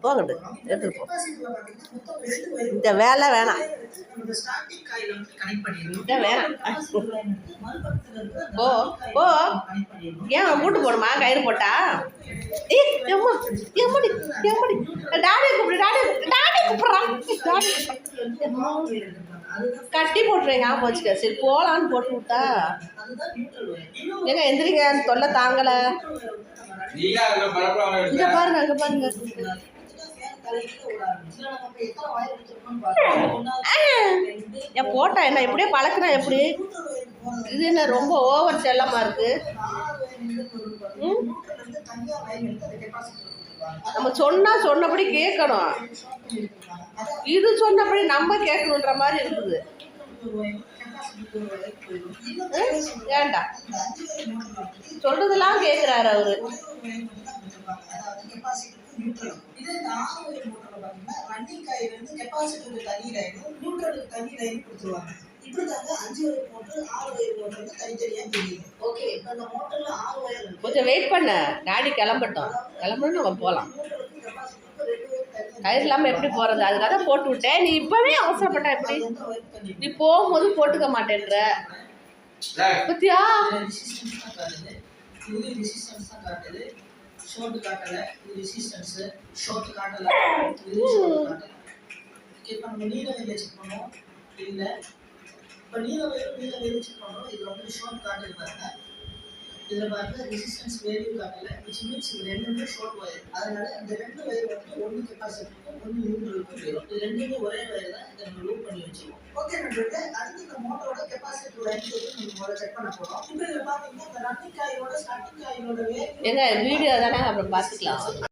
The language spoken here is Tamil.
போகட்டு எடுத்துட்டு போ. இந்த வேலை வேணாம், இந்த வேணாம். போ போ. ஏன் மூட்டு போடுமா கயிறு போட்டா? எம்மடி எம்மடி டாடி கூப்பிடு, டாடி டாடி கூப்பிட்றான், டாடி கட்டி போட்டுருவேங்க. போச்சுக்க, சரி போகலான்னு போட்டு விட்டா ஏங்க எந்திரிங்க, தொல்லை தாங்கலை. இங்க பாருங்க, அங்க பாருங்க. என் போட்டா என்ன இப்படியே பழக்கினா எப்படி? இது என்ன ரொம்ப ஓவர் செல்லமா இருக்கு? நம்ம சொன்னபடி கேட்கணும். இது சொன்னபடி நம்ம கேட்கணுன்ற மாதிரி இருக்குது. ஏண்டா சொல்றதெல்லாம் கேட்கிறாரு அவரு. கொஞ்சம் வெயிட் பண்ண, டாடி கிளம்பட்டும். கிளம்பணும் நம்ம போகலாம். கயிறு இல்லாமல் எப்படி போகிறது? அதுக்காக போட்டு விட்டேன். நீ இப்போவே அவசரப்பட்ட எப்படி? நீ போகும்போது போட்டுக்க மாட்டேன்ற பத்தியா? இதில் பாருங்க ரெசிஸ்டன்ஸ் வேல்யூ காட்டல, which means இது ரெண்டுமே ஷார்ட் வயர். அதனால இந்த ரெண்டு வயர் வந்து ஒன்று கெப்பாசிட்டிக்கும் ஒன்று நியூட்ரலுக்கும் போயிடும். இது ரெண்டுமே ஒரே வயர் தான். இதை நம்ம லூப் பண்ணி வச்சுக்கோம். ஓகே நண்பர்களே, அடுத்து இந்த மோட்டரோட கெப்பாசிட்டி லைன் நம்ம முதல்ல செக் பண்ண போகிறோம். இப்போ இதில் பார்த்தீங்கன்னா இந்த ரன்னிங் காயிலோட ஸ்டார்டிங் காயிலோட வேல்யூ வீடியோ தானே, அப்புறம் பார்த்துக்கலாம்.